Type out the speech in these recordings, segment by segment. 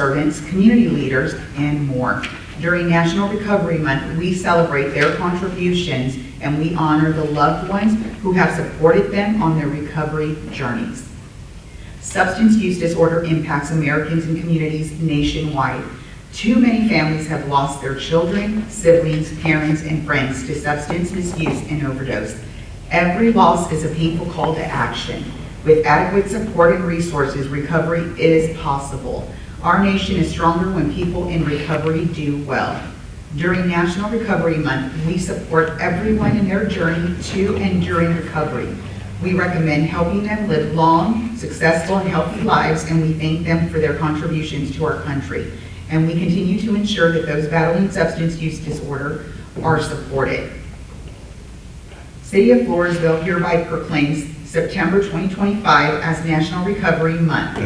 servants, community leaders, and more. During National Recovery Month, we celebrate their contributions and we honor the loved ones who have supported them on their recovery journeys. Substance use disorder impacts Americans and communities nationwide. Too many families have lost their children, siblings, parents, and friends to substance misuse and overdose. Every loss is a painful call to action. With adequate support and resources, recovery is possible. Our nation is stronger when people in recovery do well. During National Recovery Month, we support everyone in their journey to and during recovery. We recommend helping them live long, successful, and healthy lives, and we thank them for their contributions to our country. And we continue to ensure that those battling substance use disorder are supported. City of Floresville hereby proclaims September 2025 as National Recovery Month.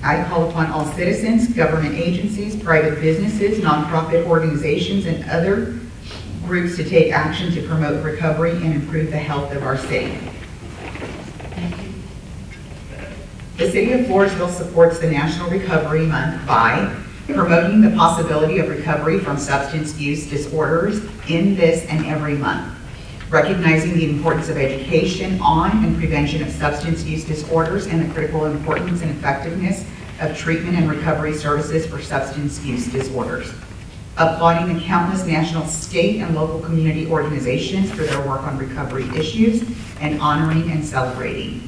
I call upon all citizens, government agencies, private businesses, nonprofit organizations, and other groups to take action to promote recovery and improve the health of our city. The City of Floresville supports the National Recovery Month by promoting the possibility of recovery from substance use disorders in this and every month, recognizing the importance of education on and prevention of substance use disorders and the critical importance and effectiveness of treatment and recovery services for substance use disorders, applauding the countless national, state, and local community organizations for their work on recovery issues, and honoring and celebrating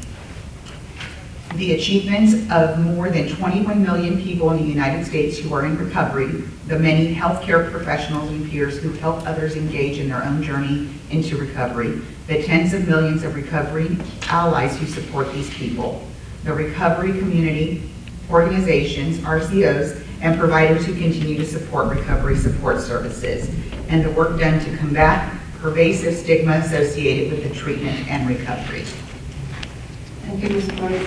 the achievements of more than 21 million people in the United States who are in recovery, the many healthcare professionals and peers who help others engage in their own journey into recovery, the tens of millions of recovery allies who support these people, the recovery community organizations, RCOs, and providers who continue to support recovery support services, and the work done to combat pervasive stigma associated with the treatment and recovery. Thank you, Ms. Price.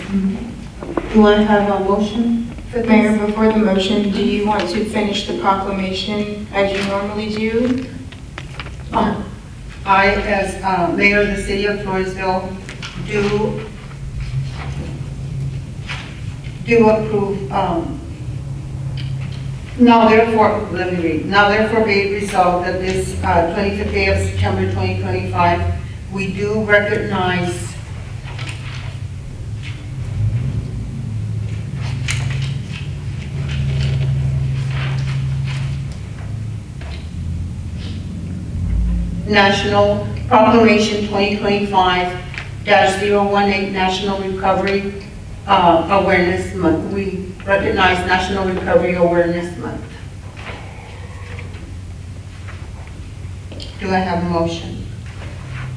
Do I have a motion? Mayor, before the motion, do you want to finish the proclamation as you normally do? I, as Mayor of the City of Floresville, do approve, now therefore, let me read. Now therefore be it resolved that this 25th day of September 2025, we do recognize National Proclamation 2025-018 National Recovery Awareness Month. We recognize National Recovery Awareness Month. Do I have a motion?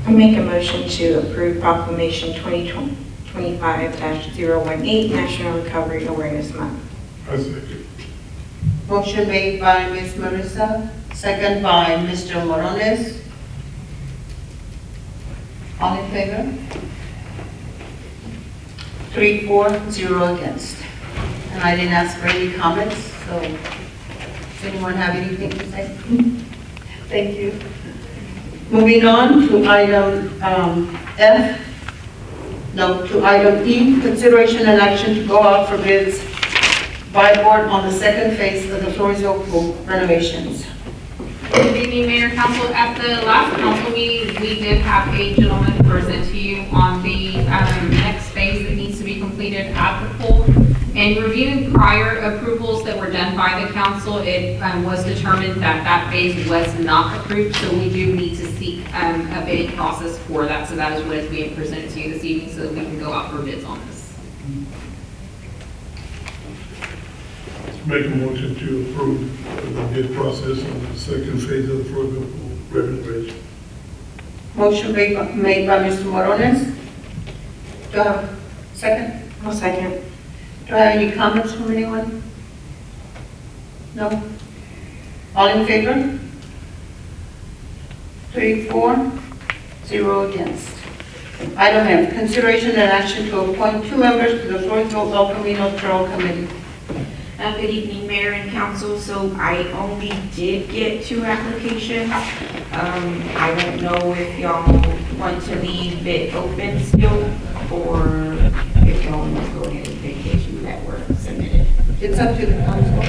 I make a motion to approve Proclamation 2025-018 National Recovery Awareness Month. I second. Motion made by Ms. Marissa, second by Mr. Morones. All in favor? 3-4, 0 against. And I didn't ask for any comments, so does anyone have anything to say? Thank you. Moving on to item item E, consideration and action to go out for bids by board on the second phase of the Floresville pool renovations. Good evening, Mayor and Council. At the last council meeting, we did have a gentleman present to you on the next phase that needs to be completed at the pool. And reviewing prior approvals that were done by the council, it was determined that that phase was not approved, so we do need to seek a bidding process for that. So that is what is being presented to you this evening so that we can go out for bids on this. Make a motion to approve the bid process on the second phase of the Floresville pool renovation. Motion made by Mr. Morones. Do I have a second? I'll second. Do I have any comments from anyone? No? All in favor? 3-4, 0 against. Item F, consideration and action to appoint 2 members to the Floresville El Camino Trail Committee. Good evening, Mayor and Council. So I only did get 2 applications. I don't know if y'all want to leave it open still, or if y'all want to go ahead and take the issue that were submitted. It's up to the council.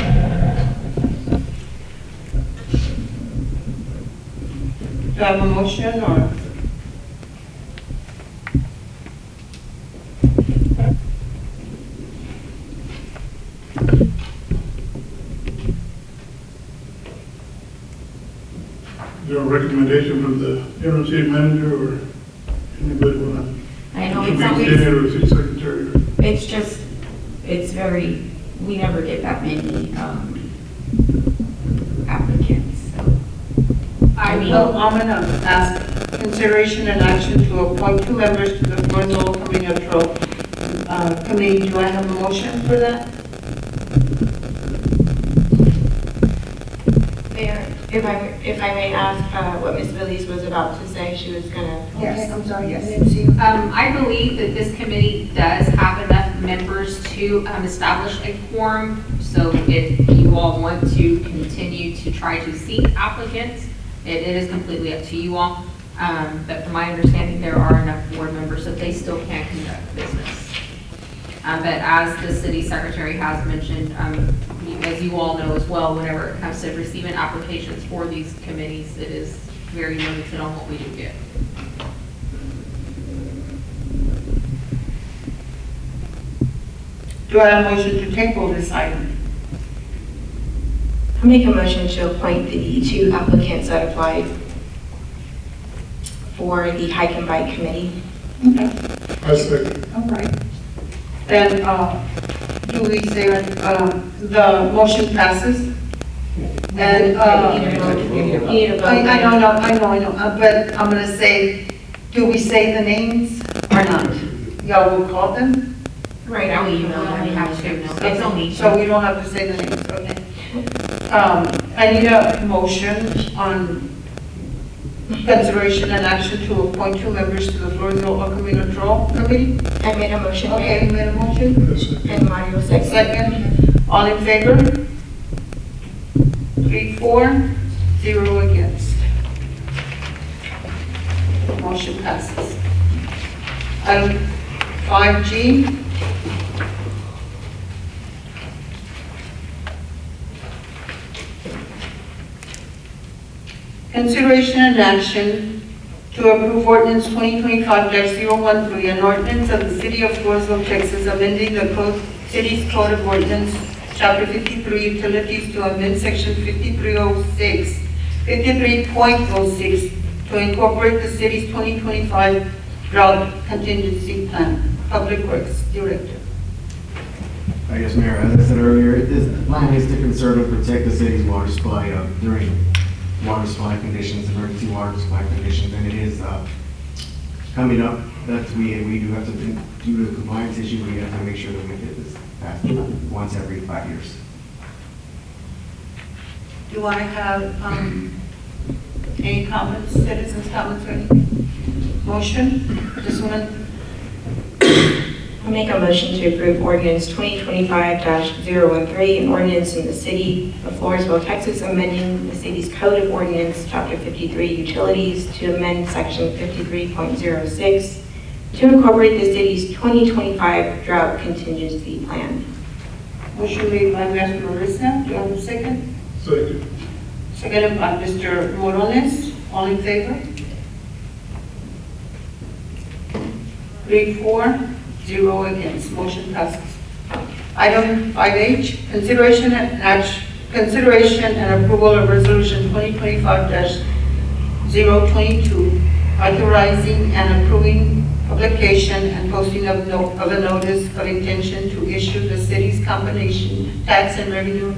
Do I have a motion or? Is there a recommendation from the interim city manager or anybody want to? I know it's Superintendent always, or city secretary? it's just, it's very, we never get that many applicants, so. I mean, Well, I'm gonna ask consideration and action to appoint 2 members to the Floresville Community Committee. Do I have a motion for that? Mayor, if I may ask what Ms. Belize was about to say, she was gonna. Okay, I'm sorry, yes. I believe that this committee does have enough members to establish a quorum. So if you all want to continue to try to seek applicants, it is completely up to you all. But from my understanding, there are enough board members that they still can conduct business. But as the city secretary has mentioned, as you all know as well, whenever it comes to receiving applications for these committees, it is very limited on what we do get. Do I have a motion to table this item? I'll make a motion to appoint the 2 applicants that applied for the Hike and Bike Committee. Okay, I second. all right. Then, do we say, the motion passes? And, You need a vote. I know, but I'm gonna say, do we say the names or not? Y'all will call them? Right, I will email them, we have to, it's only. So we don't have to say the names, okay. I need a motion on consideration and action to appoint 2 members to the Floresville Community Committee. I made a motion, Okay, you Mayor, made a motion? and Mario second. Second, all in favor? 3-4, 0 against. Motion passes. Item 5G. Consideration and action to approve ordinance 2025-013, an ordinance of the city of Floresville, Texas, amending the city's code of ordinance, chapter 53, utilities, to amend section 53.06 to incorporate the city's 2025 drought contingency plan. Public Works Director. Yes, Mayor, as I said earlier, this plan is to conserve and protect the city's water supply during water supply conditions, emergency water supply conditions, and it is coming up that we do have to, due to the compliance issue, we have to make sure that we get this passed once every 5 years. Do I have any comments, citizens' comments or anything? Motion? This one? I'll make a motion to approve ordinance 2025-013, an ordinance in the city of Floresville, Texas, amending the city's code of ordinance, chapter 53, utilities, to amend section 53.06 to incorporate the city's 2025 drought contingency plan. Motion made by Ms. Marissa. Do I have a second? Second. Seconded by Mr. Morones. All in favor? 3-4, 0 against. Motion passes. Item 5H, consideration and approval of resolution 2025-022, authorizing and approving publication and posting of a notice of intention to issue the city's combination tax and revenue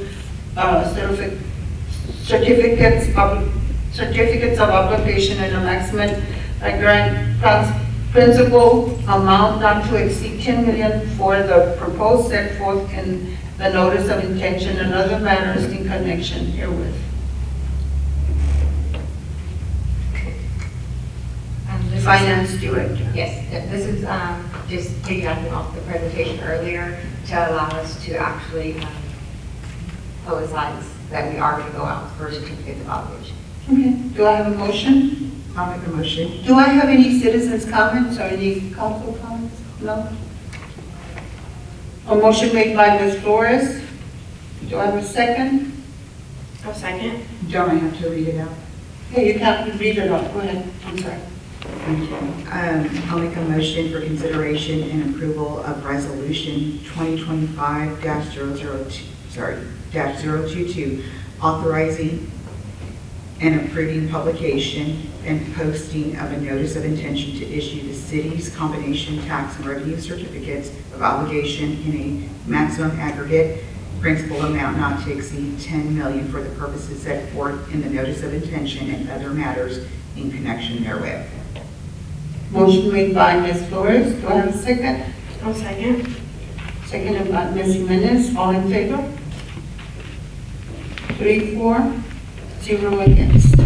certificates of application and a maximum grant principal amount not to exceed 10 million for the proposed set forth in the notice of intention and other matters in connection herewith. Finance Director. Yes, this is just piggybacking off the presentation earlier to allow us to actually publicize that we are going to go out for certificates of obligation. Okay, do I have a motion? I'll make a motion. Do I have any citizens' comments or any council comments? No? A motion made by Ms. Flores, Do I have a second? I'll second. Don't I have to read it out? Okay, you can read it off. Go ahead. I'm sorry. I'll make a motion for consideration and approval of resolution 2025-022, authorizing and approving publication and posting of a notice of intention to issue the city's combination tax and revenue certificates of obligation in a maximum aggregate principal amount not to exceed $10 million for the purposes set forth in the notice of intention and other matters in connection therewith. Motion made by Ms. Flores. Do I have a second? I'll second. Seconded by Ms. Jimenez. All in favor? 3, 4, 0 against.